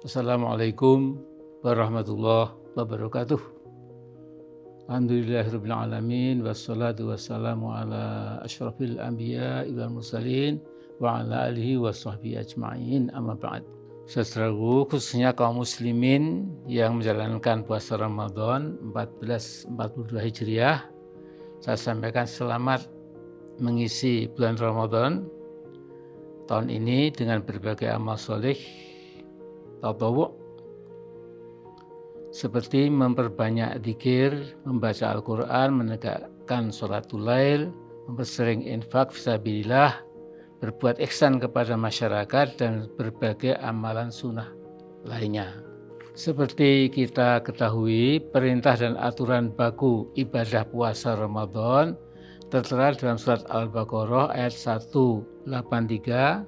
Assalamualaikum warahmatullahi wabarakatuh. Alhamdulillahirabbil alamin wassalatu wassalamu ala asyrafil anbiya wal mursalin wa ala alihi washabbihi ajmain, amma ba'd. Saudaraku, khususnya kaum muslimin yang menjalankan puasa Ramadan 1442 Hijriah, saya sampaikan selamat mengisi bulan Ramadan tahun ini dengan berbagai amal soleh tatawwu' seperti memperbanyak zikir, membaca Al-Quran, menegakkan sholatul lail, mempersering infak fisabilillah, berbuat ihsan kepada masyarakat, dan berbagai amalan sunnah lainnya. Seperti kita ketahui, perintah dan aturan baku ibadah puasa Ramadan tertera dalam surat Al-Baqarah ayat 183,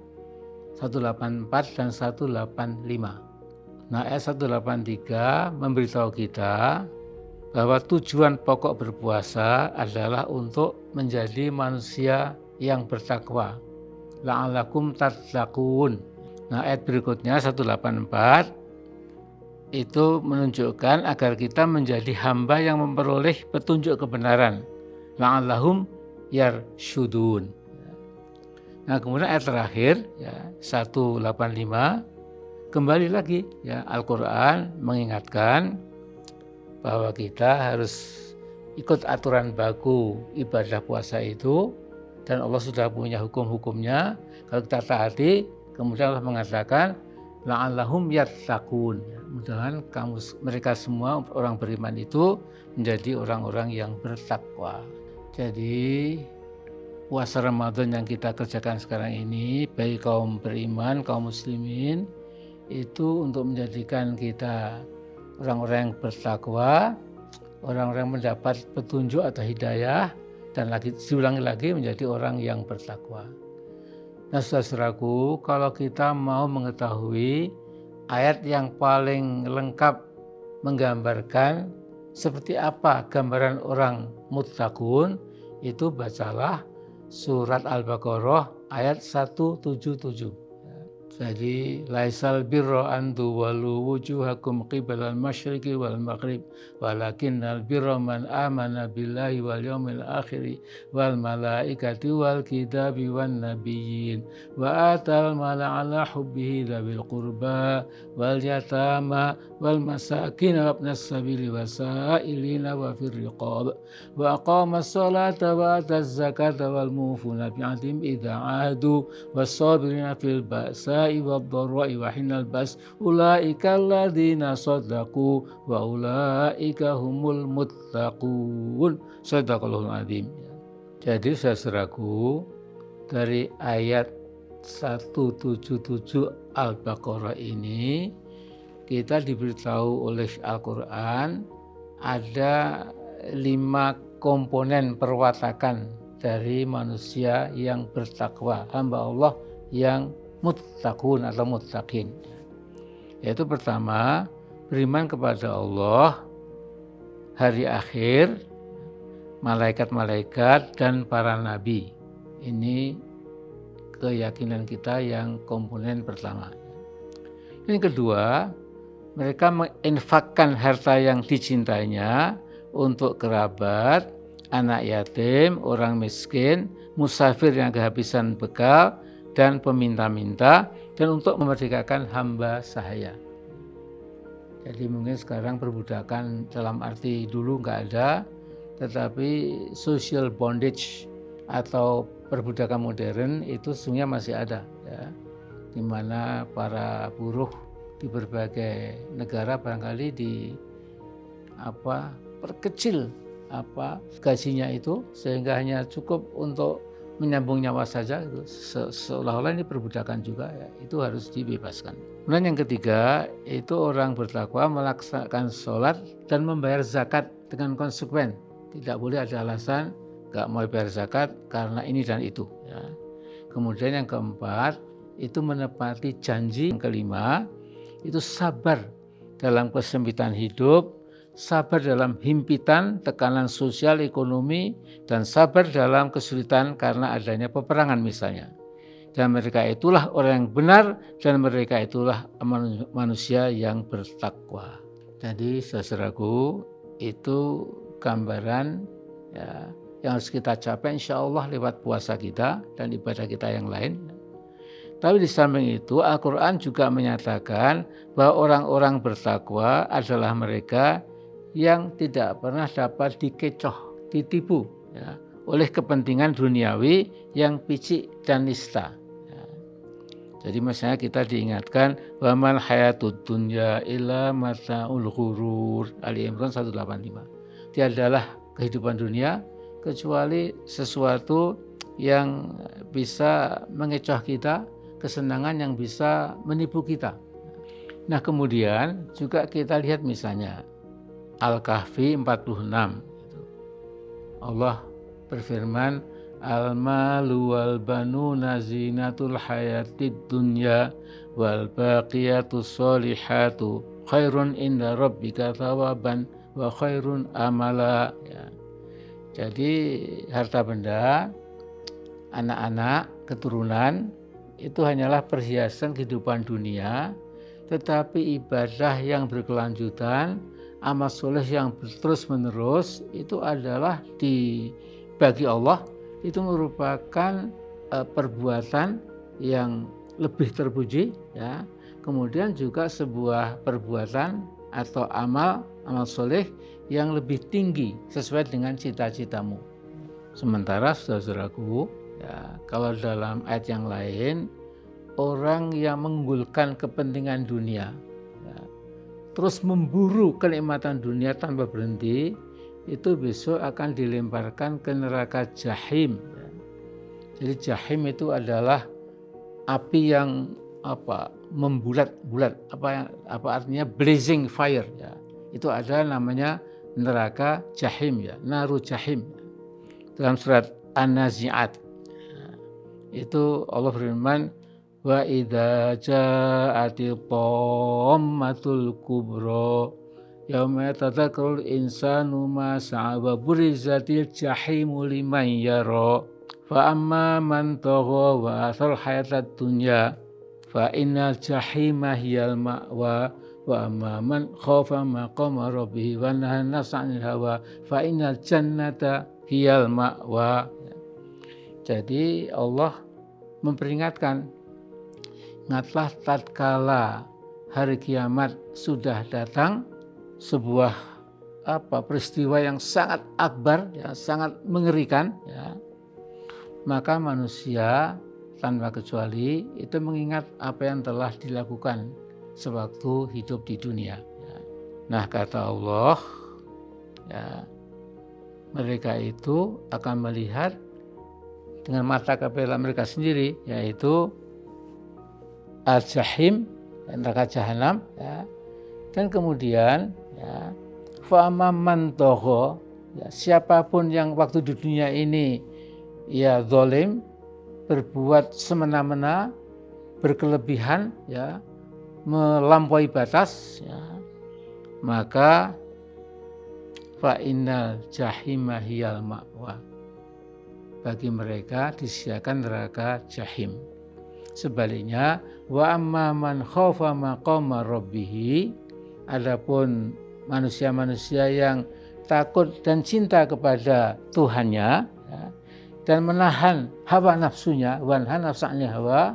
184 dan 185. Nah, ayat 183 memberitahu kita bahwa tujuan pokok berpuasa adalah untuk menjadi manusia yang bertakwa. La'allakum tattaqun. Nah, ayat berikutnya 184 itu menunjukkan agar kita menjadi hamba yang memperoleh petunjuk kebenaran. La'allahum yarsyudun. Nah, kemudian ayat terakhir ya 185 kembali lagi ya Al-Qur'an mengingatkan bahwa kita harus ikut aturan baku ibadah puasa itu, dan Allah sudah punya hukum-hukumnya. Kalau kita taati, kemudian Allah mengatakan la'allahum yattaqun. Mudah-mudahan mereka semua orang beriman itu menjadi orang-orang yang bertakwa. Jadi puasa Ramadan yang kita kerjakan sekarang ini, bagi kaum beriman, kaum muslimin, itu untuk menjadikan kita orang-orang yang bertakwa, orang-orang yang mendapat petunjuk atau hidayah, dan diulangi lagi menjadi orang yang bertakwa. Nah, saudaraku, kalau kita mau mengetahui ayat yang paling lengkap menggambarkan seperti apa gambaran orang muttaqun, itu bacalah surat Al-Baqarah ayat 177. Jadi laisal birra an tuwallu wujuhakum qibalal masyriqi wal maghrib walakinnal birra man amana billahi wal yawmil akhir wal malaikati wal kitabi wan nabiyyin wa atal mala ala hubbihi dzawil qurba wal yatama wal masakin wa ibnas sabili wasailina wa fir riqab wa aqamas salata wa ataz zakata wal mufuna bi'adim idza ahadu was sabirina fil ba'sa wad-dharra'i wa hinal bas ulaika alladzina shadaqu wa ulaika humul muttaqun. Shadaqallahul azim. Jadi saudaraku, dari ayat 177 Al-Baqarah ini kita diberitahu oleh Al-Quran ada 5 komponen perwatakan dari manusia yang bertakwa, hamba Allah yang muttaqun atau muttaqin. Yaitu pertama, beriman kepada Allah, hari akhir, malaikat-malaikat, dan para nabi. Ini keyakinan kita yang komponen pertama. Yang kedua, mereka menginfakkan harta yang dicintainya untuk kerabat, anak yatim, orang miskin, musafir yang kehabisan bekal, dan peminta-minta, dan untuk memerdekakan hamba sahaya. Jadi mungkin sekarang perbudakan dalam arti dulu nggak ada, tetapi social bondage atau perbudakan modern itu sesungguhnya masih ada, ya, di mana para buruh di berbagai negara barangkali perkecil gajinya itu sehingga hanya cukup untuk menyambung nyawa saja, seolah-olah ini perbudakan juga, ya, itu harus dibebaskan. Kemudian yang ketiga, itu orang bertakwa melaksanakan sholat dan membayar zakat dengan konsekuen. Tidak boleh ada alasan nggak mau bayar zakat karena ini dan itu, ya. Kemudian yang keempat, itu menepati janji. Yang kelima, itu sabar dalam kesempitan hidup, sabar dalam himpitan, tekanan sosial ekonomi, dan sabar dalam kesulitan karena adanya peperangan misalnya. dan mereka itulah orang yang benar, dan mereka itulah manusia yang bertakwa. Jadi saudaraku, itu gambaran ya, yang harus kita capai insya Allah lewat puasa kita dan ibadah kita yang lain. Tapi di samping itu Al-Quran juga menyatakan bahwa orang-orang bertakwa adalah mereka yang tidak pernah dapat dikecoh, ditipu ya, oleh kepentingan duniawi yang picik dan nista. Ya. Jadi misalnya kita diingatkan wa mal hayatud dunya illa mata'ul ghurur, Ali Imran 185. Tiadalah kehidupan dunia kecuali sesuatu yang bisa mengecoh kita, kesenangan yang bisa menipu kita. Nah kemudian juga kita lihat misalnya Al-Kahfi 46. Allah berfirman, Al-malu wal banuna zinatul hayatid dunya wal baqiyatus solihatu khairun inda rabbika thawaban wa khairun amala. Ya. Jadi harta benda, anak-anak, keturunan itu hanyalah perhiasan kehidupan dunia, tetapi ibadah yang berkelanjutan, amal soleh yang terus menerus itu adalah bagi Allah itu merupakan perbuatan yang lebih terpuji ya. Kemudian juga sebuah perbuatan atau amal soleh yang lebih tinggi sesuai dengan cita-citamu. Sementara saudaraku ya, kalau dalam ayat yang lain orang yang mengunggulkan kepentingan dunia ya, terus memburu kenikmatan dunia tanpa berhenti, itu besok akan dilemparkan ke neraka jahim. Jadi jahim itu adalah api yang membulat-bulat, apa artinya blazing fire ya. Itu ada namanya neraka jahim ya, naru jahim. Dalam surat An-Nazi'at itu Allah berfirman, wa idza ja'atil qammatul kubra yauma yatadzakkarul insanu ma sa'a wa burizatil jahimu liman yara fa amma man tagha wa athal hayatad dunya fa innal jahima hiyal ma'wa wa amma man khafa maqama rabbih wa nahana nafsa 'anil hawa fa innal jannata hiyal ma'wa. Jadi Allah memperingatkan, ingatlah tatkala hari kiamat sudah datang, sebuah peristiwa yang sangat akbar, ya, sangat mengerikan, ya, maka manusia tanpa kecuali itu mengingat apa yang telah dilakukan sewaktu hidup di dunia. Ya. Nah kata Allah, ya, mereka itu akan melihat dengan mata kepala mereka sendiri, yaitu al-jahim, neraka jahanam, ya. Dan kemudian ya, fa'amman man tagha, ya, siapapun yang waktu di dunia ini ya zalim, berbuat semena-mena, berkelebihan, ya, melampaui batas, ya, maka fa innal jahima hiyal ma'wa, bagi mereka disediakan neraka jahim. Sebaliknya, wa amma man khafa maqama rabbih, adapun manusia-manusia yang takut dan cinta kepada Tuhannya, ya, dan menahan hawa nafsunya, wa nahan nafsa'anil hawa,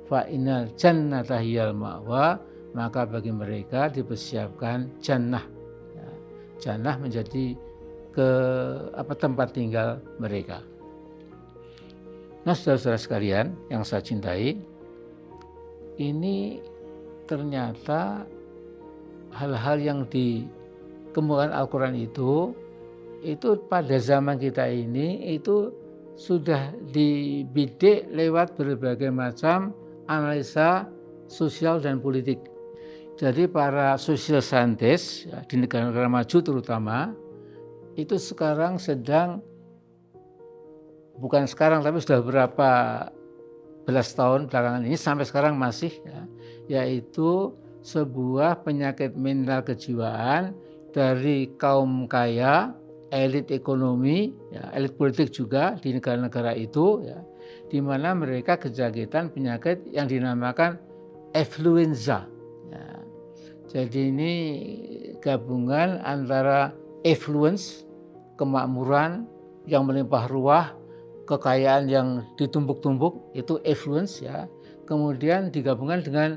fa innal jannata hiyal ma'wa, maka bagi mereka dipersiapkan jannah. Ya, jannah menjadi tempat tinggal mereka. Nah, saudara-saudara sekalian yang saya cintai, ini ternyata hal-hal yang dikemukakan Al-Quran itu pada zaman kita ini itu sudah dibidik lewat berbagai macam analisa sosial dan politik. Jadi para social scientist ya, di negara-negara maju terutama itu sekarang bukan sekarang tapi sudah berapa belas tahun belakangan ini sampai sekarang masih ya, yaitu sebuah penyakit mental kejiwaan dari kaum kaya, elit ekonomi, ya, elit politik juga di negara-negara itu, ya, di mana mereka kesakitan penyakit yang dinamakan influenza. Ya. Jadi ini gabungan antara affluence, kemakmuran yang melimpah ruah, kekayaan yang ditumpuk-tumpuk, itu affluence ya. Kemudian digabungkan dengan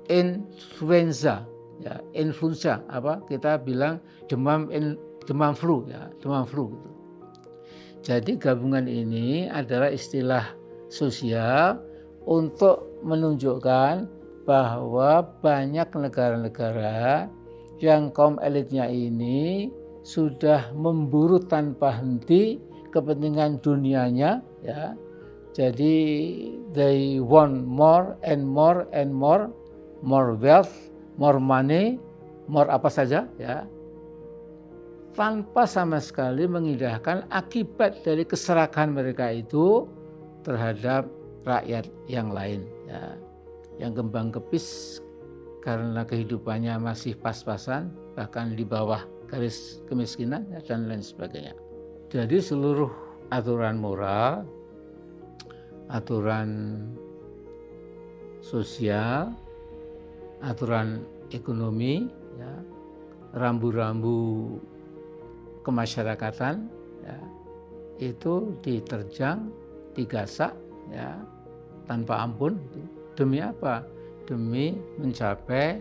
influenza, ya, influenza kita bilang demam flu ya, demam flu gitu. Jadi gabungan ini adalah istilah sosial untuk menunjukkan bahwa banyak negara-negara yang kaum elitnya ini sudah memburu tanpa henti kepentingan dunianya ya. Jadi they want more and more and more wealth, more money, more apa saja ya. Tanpa sama sekali mengindahkan akibat dari keserakahan mereka itu terhadap rakyat yang lain ya. Yang kembang kepis karena kehidupannya masih pas-pasan, bahkan di bawah garis kemiskinan ya, dan lain sebagainya. Jadi seluruh aturan moral, aturan sosial, aturan ekonomi, ya, rambu-rambu kemasyarakatan, ya, itu diterjang, digasak, ya, tanpa ampun. Demi apa? Demi mencapai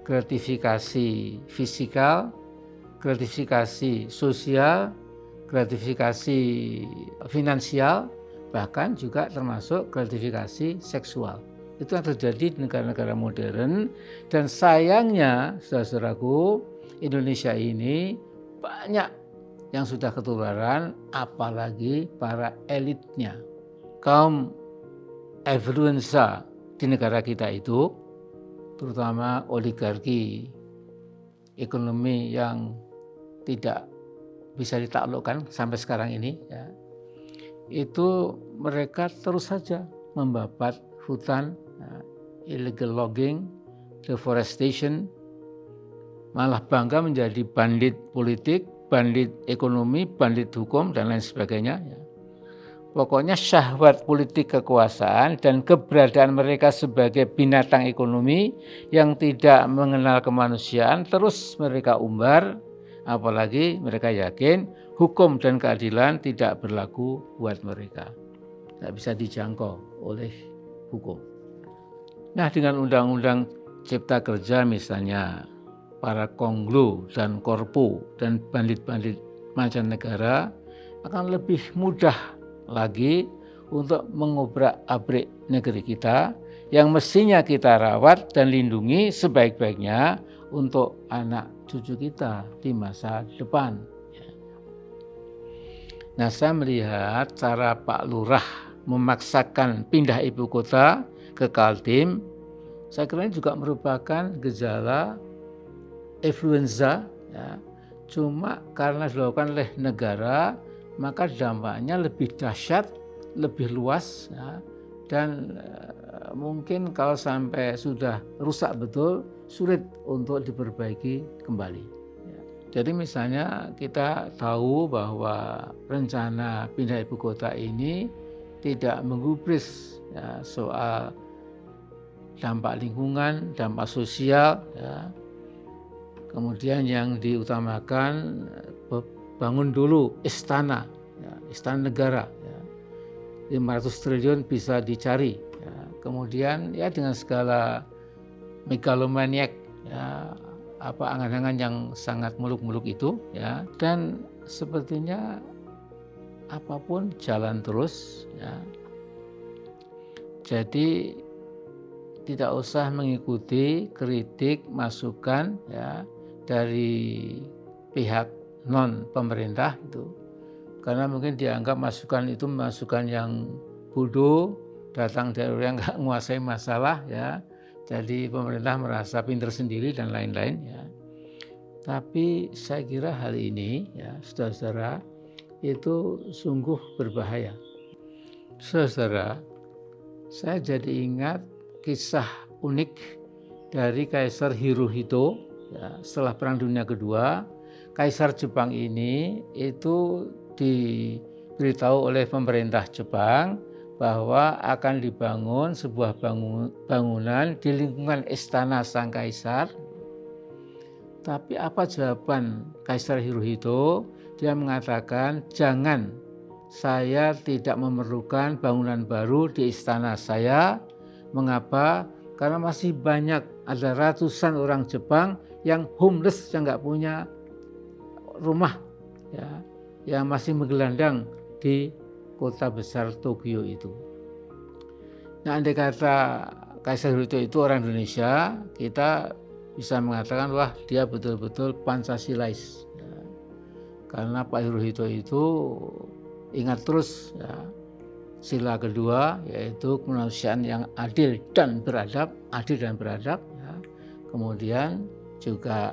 gratifikasi fisikal, gratifikasi sosial, gratifikasi finansial, bahkan juga termasuk gratifikasi seksual. Itu yang terjadi di negara-negara modern, dan sayangnya saudara-saudaraku, Indonesia ini banyak yang sudah ketularan, apalagi para elitnya. Kaum influenza di negara kita itu, terutama oligarki ekonomi yang tidak bisa ditaklukkan sampai sekarang ini, ya, itu mereka terus saja membabat hutan, illegal logging, deforestation, malah bangga menjadi bandit politik, bandit ekonomi, bandit hukum, dan lain sebagainya. Pokoknya syahwat politik kekuasaan dan keberadaan mereka sebagai binatang ekonomi yang tidak mengenal kemanusiaan terus mereka umbar, apalagi mereka yakin hukum dan keadilan tidak berlaku buat mereka. Tidak bisa dijangkau oleh hukum. Nah, dengan undang-undang Cipta Kerja misalnya, para konglo dan korpo dan bandit-bandit mancanegara akan lebih mudah lagi untuk mengobrak-abrik negeri kita yang mestinya kita rawat dan lindungi sebaik-baiknya untuk anak cucu kita di masa depan. Nah, saya melihat cara Pak Lurah memaksakan pindah ibu kota ke Kaltim, saya kira ini juga merupakan gejala influenza, ya. Cuma karena dilakukan oleh negara, maka dampaknya lebih dahsyat, lebih luas, ya. Dan mungkin kalau sampai sudah rusak betul, sulit untuk diperbaiki kembali. Ya. Jadi misalnya kita tahu bahwa rencana pindah ibu kota ini tidak menggubris, ya, soal dampak lingkungan, dampak sosial, ya. Kemudian yang diutamakan bangun dulu istana, ya, istana negara, ya. 500 triliun bisa dicari, ya. Kemudian ya dengan segala megalomaniak, ya, angan-angan yang sangat muluk-muluk itu, ya. Dan sepertinya apapun jalan terus, ya. Jadi tidak usah mengikuti kritik, masukan, ya, dari pihak non pemerintah itu, karena mungkin dianggap masukan itu masukan yang bodoh, datang dari orang yang nggak menguasai masalah, ya. Jadi pemerintah merasa pintar sendiri dan lain-lain, ya. Tapi saya kira hal ini, ya, saudara-saudara, itu sungguh berbahaya. Saudara, saya jadi ingat kisah unik dari Kaisar Hirohito, ya, setelah Perang Dunia Kedua. Kaisar Jepang ini itu diberitahu oleh pemerintah Jepang bahwa akan dibangun sebuah bangunan di lingkungan istana sang kaisar. Tapi apa jawaban Kaisar Hirohito? Dia mengatakan, jangan, saya tidak memerlukan bangunan baru di istana saya. Mengapa? Karena masih banyak, ada ratusan orang Jepang yang homeless, yang nggak punya rumah, ya, yang masih menggelandang di kota besar Tokyo itu. Nah, andai kata Kaisar Hirohito itu orang Indonesia, kita bisa mengatakan, wah, dia betul-betul Pancasilais. Ya. Karena Pak Hirohito itu ingat terus, ya, sila kedua, yaitu kemanusiaan yang adil dan beradab. Ya. Kemudian juga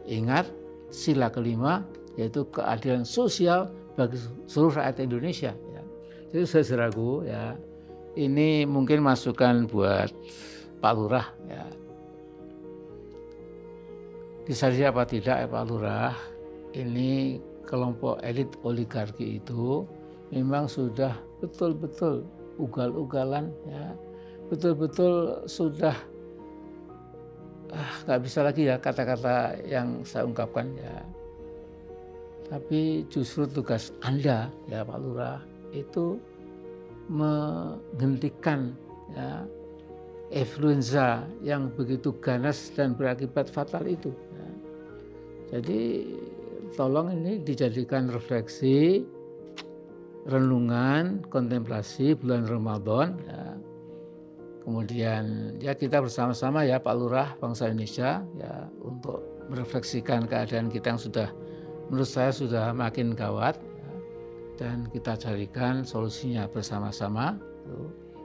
ingat sila kelima, yaitu keadilan sosial bagi seluruh rakyat Indonesia. Ya. Jadi saudaraku, ya, ini mungkin masukan buat Pak Lurah. Ya. Disadari apa tidak, ya, Pak Lurah, ini kelompok elit oligarki itu memang sudah betul-betul ugal-ugalan, ya, betul-betul sudah nggak bisa lagi ya kata-kata yang saya ungkapkan, ya. Tapi justru tugas Anda, ya Pak Lurah, itu menghentikan, ya, influenza yang begitu ganas dan berakibat fatal itu. Ya. Jadi tolong ini dijadikan refleksi, renungan, kontemplasi bulan Ramadan. Ya. Kemudian ya kita bersama-sama, ya Pak Lurah, bangsa Indonesia, ya, untuk merefleksikan keadaan kita yang sudah, menurut saya sudah makin gawat, ya, dan kita carikan solusinya bersama-sama.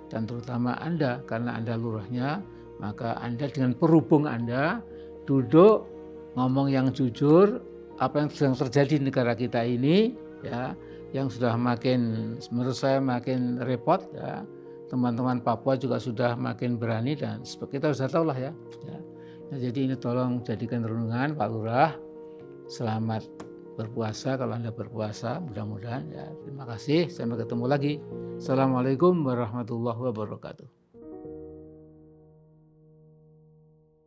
Dan terutama Anda, karena Anda lurahnya, maka Anda dengan perhubung Anda duduk ngomong yang jujur, apa yang sedang terjadi di negara kita ini, ya, yang sudah makin, menurut saya makin repot, ya. Teman-teman Papua juga sudah makin berani, dan kita sudah tahu lah, ya. Nah, jadi ini tolong jadikan renungan Pak Lurah. Selamat berpuasa kalau Anda berpuasa, mudah-mudahan, ya. Terima kasih, sampai ketemu lagi. Assalamualaikum warahmatullahi wabarakatuh.